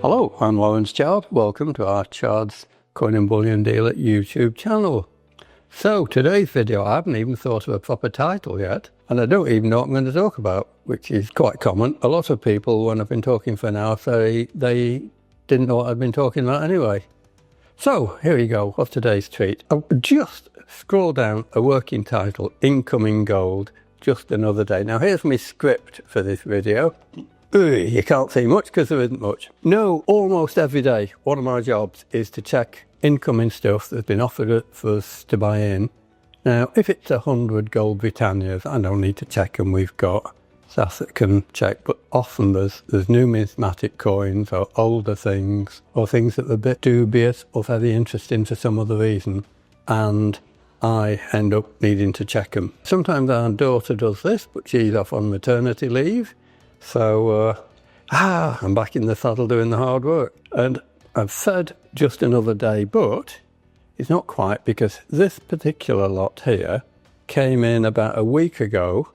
Hello, I'm Lawrence Chard. Welcome to our Chards Coin and Bullion Dealer YouTube channel. So today's video, I haven't even thought of a proper title yet, and I don't even know what I'm going to talk about, which is quite common. A lot of people, when I've been talking for an hour, say they didn't know what I'd been talking about anyway. So here you go, what's today's treat? I'll just scroll down a working title, Incoming Gold, just another day. Now here's my script for this video. You can't see much because there isn't much. No, almost every day, one of my jobs is to check incoming stuff that's been offered for us to buy in. Now, if it's 100 gold Britannias, I don't need to check them. We've got staff that can check, but often there's numismatic coins or older things or things that are a bit dubious or very interesting for some other reason, and I end up needing to check them. Sometimes our daughter does this, but she's off on maternity leave. So, I'm back in the saddle doing the hard work. And I've said just another day, but it's not quite, because this particular lot here came in about a week ago,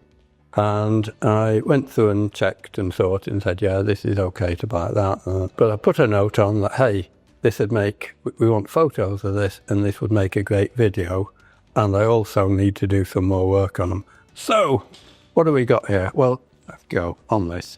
and I went through and checked and thought and said, yeah, this is okay to buy that. But I put a note on that, hey, this would we want photos of this, and this would make a great video. And I also need to do some more work on them. So, what do we got here? Well, let's go on this.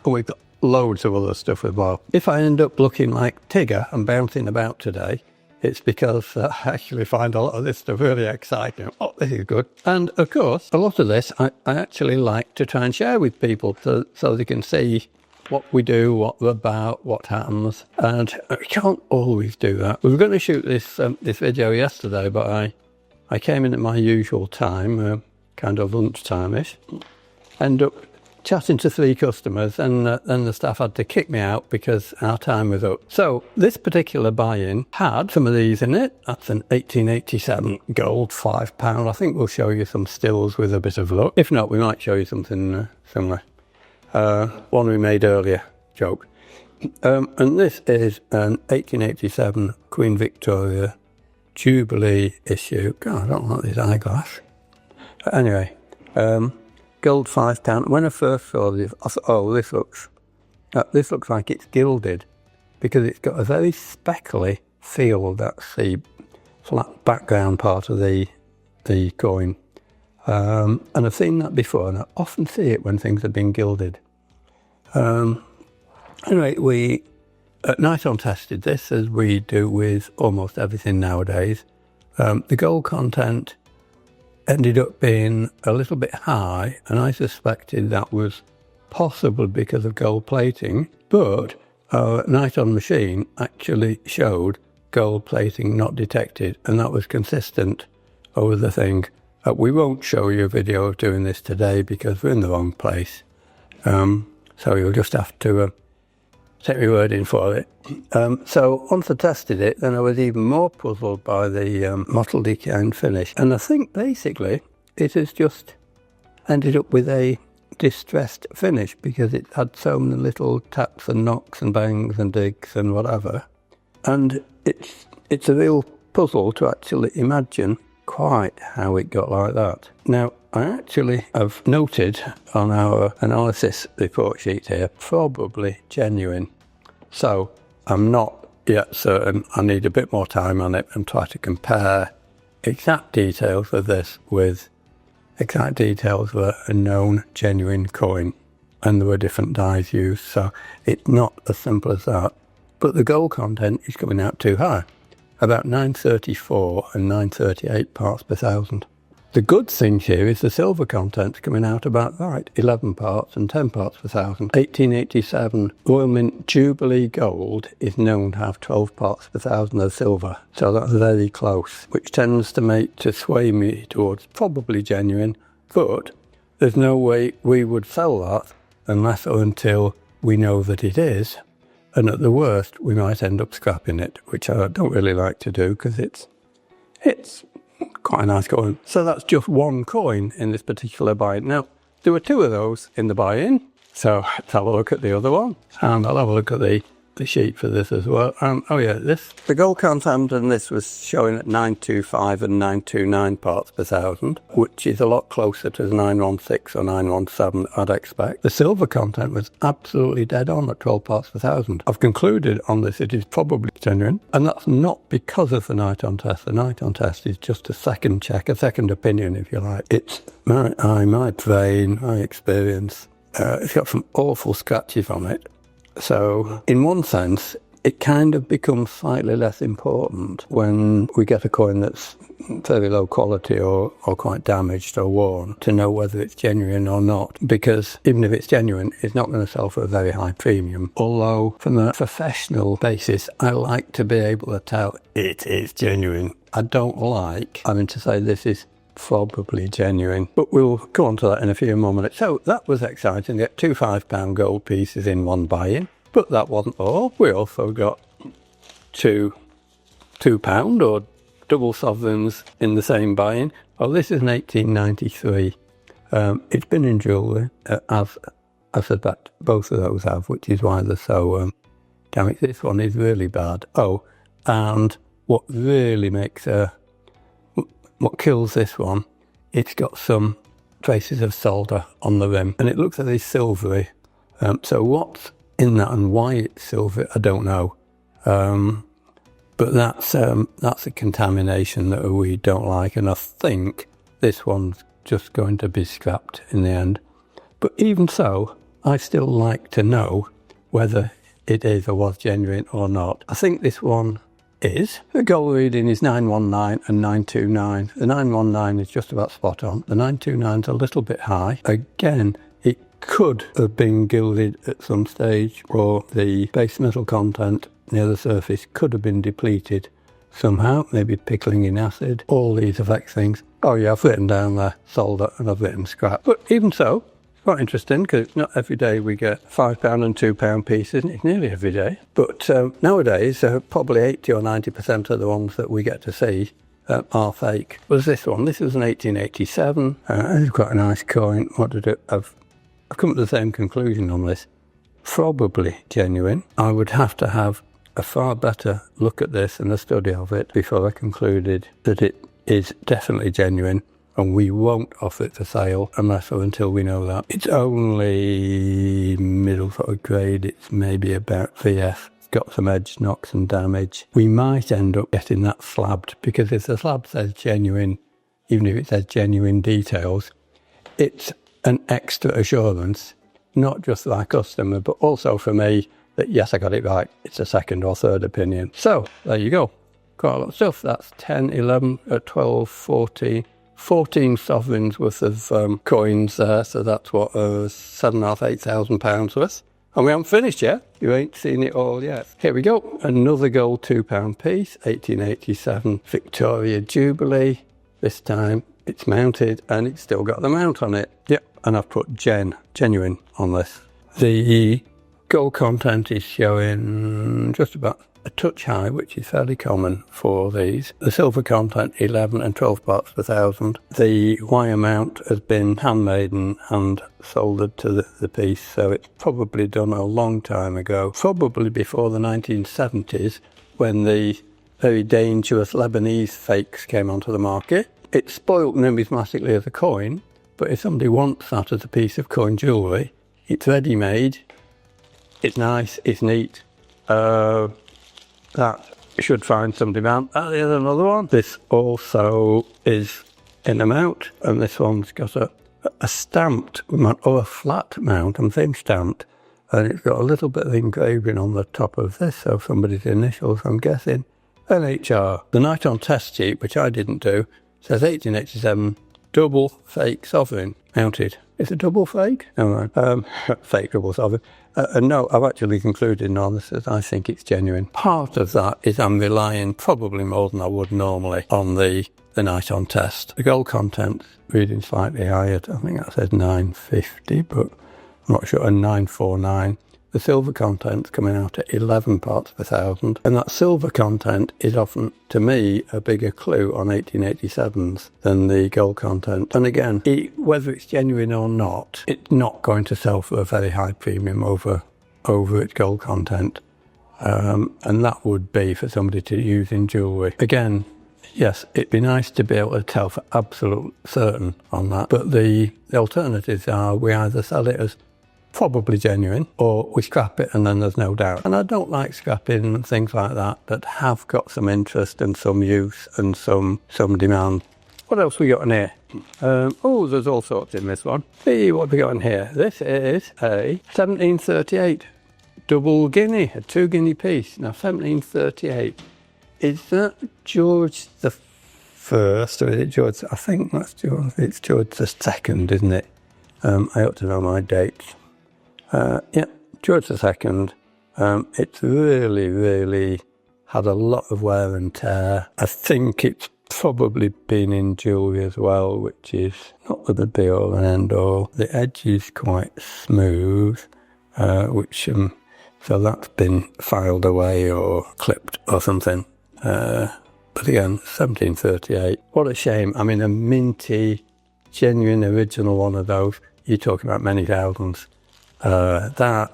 Oh, we've got loads of other stuff as well. If I end up looking like Tigger and bouncing about today, it's because I actually find a lot of this stuff really exciting. Oh, this is good. And of course, a lot of this I actually like to try and share with people so they can see what we do, what we're about, what happens. And we can't always do that. We were going to shoot this video yesterday, but I came in at my usual time, kind of lunchtime-ish. End up chatting to 3 customers, and then the staff had to kick me out because our time was up. So this particular buy-in had some of these in it. That's an 1887 gold £5. I think we'll show you some stills with a bit of luck. If not, we might show you something similar. One we made earlier, joke. And this is an 1887 Queen Victoria Jubilee issue. God, I don't like this eyeglass. But anyway, gold £5. When I first saw this, I thought, oh, this looks like it's gilded, because it's got a very speckly feel. That's the flat background part of the coin. And I've seen that before, and I often see it when things have been gilded. Anyway, we at night on tested this, as we do with almost everything nowadays. The gold content ended up being a little bit high, and I suspected that was possible because of gold plating, but our night on machine actually showed gold plating not detected, and that was consistent over the thing. We won't show you a video of doing this today because we're in the wrong place, so you'll just have to take my word in for it. So once I tested it, then I was even more puzzled by the mottled decaying finish. And I think basically it has just ended up with a distressed finish because it had so many little taps and knocks and bangs and digs and whatever. And it's a real puzzle to actually imagine quite how it got like that. Now, I actually have noted on our analysis report sheet here, probably genuine. So I'm not yet certain. I need a bit more time on it and try to compare exact details of this with exact details of a known genuine coin. And there were different dyes used, so it's not as simple as that. But the gold content is coming out too high, about 934 and 938 parts per thousand. The good thing here is the silver content's coming out about right, 11 parts and 10 parts per thousand. 1887 Royal Mint Jubilee Gold is known to have 12 parts per thousand of silver, so that's very close, which tends to sway me towards probably genuine, but there's no way we would sell that unless or until we know that it is, and at the worst we might end up scrapping it, which I don't really like to do because it's quite a nice coin. So that's just one coin in this particular buy-in. Now, there were 2 of those in the buy-in, so let's have a look at the other one, and I'll have a look at the the sheet for this as well. Oh yeah, the gold content and this was showing at 925 and 929 parts per thousand, which is a lot closer to 916 or 917 I'd expect. The silver content was absolutely dead on at 12 parts per thousand. I've concluded on this it is probably genuine, and that's not because of the night on test. The night on test is just a second check, a second opinion if you like. It's my eye, my brain, my experience. It's got some awful scratches on it. So, in one sense, it kind of becomes slightly less important when we get a coin that's very low quality or quite damaged or worn to know whether it's genuine or not. Because even if it's genuine, it's not going to sell for a very high premium. Although, from a professional basis, I like to be able to tell it is genuine. I don't like having to say this is probably genuine, but we'll go on to that in a few more minutes. So that was exciting. Get two £5 gold pieces in one buy-in, but that wasn't all. We also got two £2 or double sovereigns in the same buy-in. Oh, this is an 1893. It's been in jewellery, as I said that both of those have, which is why they're so damaged. This one is really bad. Oh, and what really makes what kills this one, it's got some traces of solder on the rim, and it looks like it's silvery. So what's in that and why it's silver, I don't know. But that's a contamination that we don't like, and I think this one's just going to be scrapped in the end. But even so, I still like to know whether it is or was genuine or not. I think this one is. The gold reading is 919 and 929. The 919 is just about spot on. The 929 is a little bit high. Again, it could have been gilded at some stage, or the base metal content near the surface could have been depleted somehow, maybe pickling in acid. All these affect things. Oh yeah, I've written down there solder and I've written scrap. But even so, quite interesting, because not every day we get £5 and £2 pieces. It's nearly every day. But nowadays, probably 80 or 90% of the ones that we get to see are fake. Was this one? This was an 1887. This is quite a nice coin. What did it? I've come to the same conclusion on this. Probably genuine. I would have to have a far better look at this and a study of it before I concluded that it is definitely genuine. And we won't offer it for sale unless or until we know that. It's only middle sort of grade. It's maybe about VF. It's got some edge knocks and damage. We might end up getting that slabbed, because if the slab says genuine, even if it says genuine details, it's an extra assurance, not just for our customer, but also for me, that yes, I got it right. It's a second or third opinion. So there you go. Quite a lot of stuff. That's 10, 11, 12, 14 sovereigns worth of coins there, so that's what, £7,500, £8,000 worth. And we haven't finished yet. You ain't seen it all yet. Here we go. Another gold £2 piece, 1887 Victoria Jubilee. This time it's mounted and it's still got the mount on it. Yep, and I've put genuine on this. The gold content is showing just about a touch high, which is fairly common for these. The silver content, 11 and 12 parts per thousand. The wire mount has been handmade and soldered to the piece, so it's probably done a long time ago, probably before the 1970s, when the very dangerous Lebanese fakes came onto the market. It's spoilt numismatically as a coin, but if somebody wants that as a piece of coin jewellery, it's ready-made, it's nice, it's neat. That should find some demand. There's another one. This also is in a mount, and this one's got a stamped mount, or a flat mount. I'm saying stamped, and it's got a little bit of engraving on the top of this, so somebody's initials, I'm guessing. NHR. The night on test sheet, which I didn't do, says 1887 double fake sovereign mounted. Is it double fake? No, fake double sovereign. No, I've actually concluded on this that I think it's genuine. Part of that is I'm relying probably more than I would normally on the night on test. The gold content reading slightly higher. I think that says 950, but I'm not sure. And 949. The silver content's coming out at 11 parts per thousand, and that silver content is often, to me, a bigger clue on 1887s than the gold content. And again, whether it's genuine or not, it's not going to sell for a very high premium over its gold content. and that would be for somebody to use in jewellery. Again, yes, it'd be nice to be able to tell for absolute certain on that, but the alternatives are we either sell it as probably genuine or we scrap it and then there's no doubt. And I don't like scrapping things like that have got some interest and some use and some demand. What else we got in here? Oh, there's all sorts in this one. See what we got in here. This is a 1738 double guinea, a 2 guinea piece. Now 1738, is that George the First or is it George? I think that's George. It's George the Second, isn't it? I ought to know my dates. Yeah, George the Second. It's really had a lot of wear and tear. I think it's probably been in jewellery as well, which is not the be all and end all. The edge is quite smooth, which so that's been filed away or clipped or something. But again, 1738. What a shame. I mean, a minty, genuine, original one of those. You're talking about many thousands. Wow.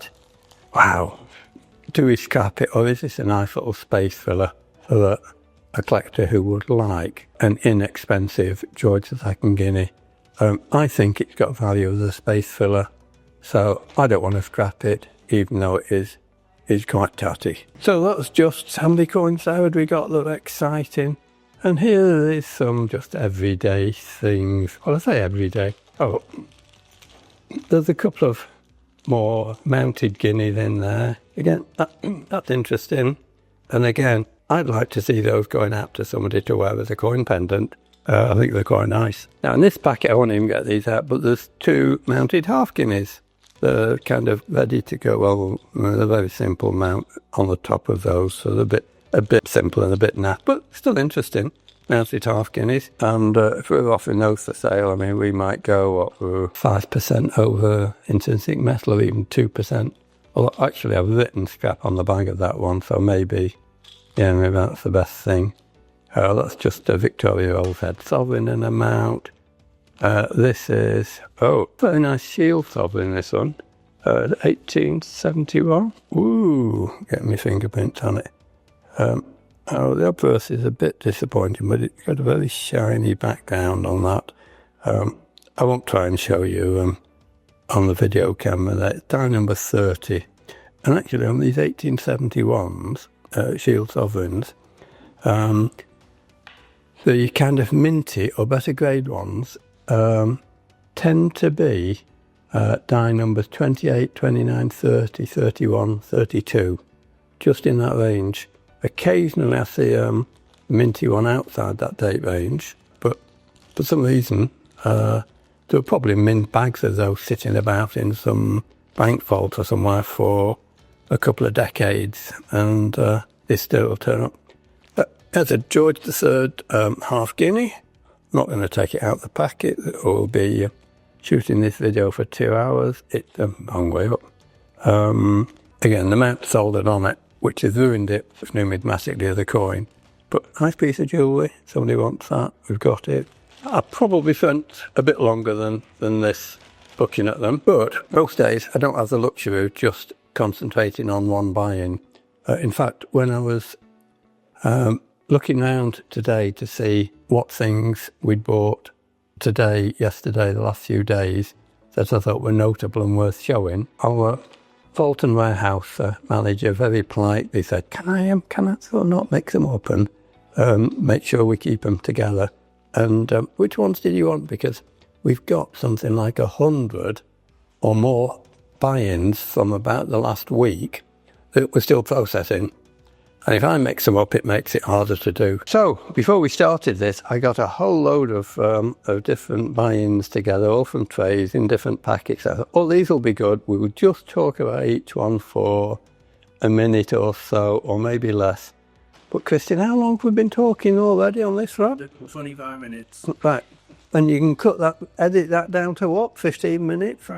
Do we scrap it, or is this a nice little space filler for a collector who would like an inexpensive George II guinea? I think it's got value as a space filler, so I don't want to scrap it, even though it is quite tatty. So that's just how many coins there had we got that were exciting. And here is some just everyday things. Well, I say everyday. Oh, there's a couple of more mounted guineas in there. Again, that's interesting. And again, I'd like to see those going out to somebody to wear as a coin pendant. I think they're quite nice. Now in this packet, I won't even get these out, but there's 2 mounted half guineas. They're kind of ready to go. Well, they're very simple mount on the top of those, so they're a bit simple and a bit naff, but still interesting. Mounted half guineas, and if we were offering those for sale, I mean, we might go up for 5% over intrinsic metal, or even 2%. Well, actually, I've written scrap on the bag of that one, so maybe that's the best thing. That's just a Victoria Old Head sovereign and a mount. This is, very nice shield sovereign, this one. 1871. Ooh, get my fingerprint on it. The obverse is a bit disappointing, but it's got a very shiny background on that. I won't try and show you on the video camera there. It's die number 30. And actually on these 1871s, shield sovereigns, the kind of minty or better grade ones tend to be die numbers 28, 29, 30, 31, 32, just in that range. Occasionally I see a minty one outside that date range, but for some reason there are probably mint bags of those sitting about in some bank vault or somewhere for a couple of decades, and they still turn up. There's a George III half guinea. I'm not going to take it out the packet. We'll be shooting this video for 2 hours. It's a long way up. Again, the mount soldered on it, which has ruined it numismatically as a coin. But nice piece of jewellery. Somebody wants that. We've got it. I probably spent a bit longer than this looking at them. But most days I don't have the luxury of just concentrating on one buy-in. In fact, when I was looking around today to see what things we'd bought today, yesterday, the last few days, that I thought were notable and worth showing, our Fulton warehouse manager very politely said, can I sort of not mix them up and make sure we keep them together? And which ones did you want? Because we've got something like 100 or more buy-ins from about the last week that we're still processing. And if I mix them up, it makes it harder to do. So, before we started this, I got a whole load of different buy-ins together, all from trays in different packets. I thought, oh, these will be good. We will just talk about each one for a minute or so, or maybe less. But, Christian, how long have we been talking already on this, Rod? 25 minutes. Right. And you can edit that down to what, 15 minutes?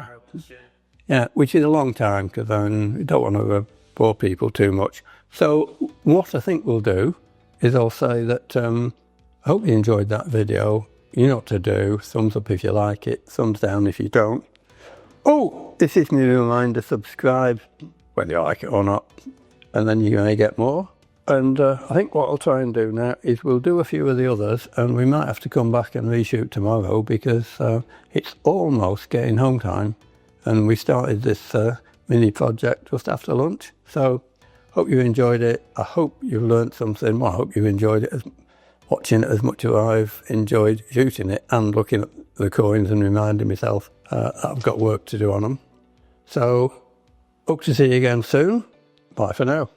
Yeah, which is a long time, because I don't want to bore people too much. So what I think we'll do is I'll say that I hope you enjoyed that video. You know what to do. Thumbs up if you like it. Thumbs down if you don't. Oh, this is my reminder, subscribe, whether you like it or not. and then you may get more. And I think what I'll try and do now is we'll do a few of the others, and we might have to come back and reshoot tomorrow because it's almost getting home time, and we started this mini project just after lunch. So hope you enjoyed it. I hope you've learned something. Well, I hope you enjoyed it, watching it as much as I've enjoyed shooting it and looking at the coins and reminding myself that I've got work to do on them. So hope to see you again soon. Bye for now.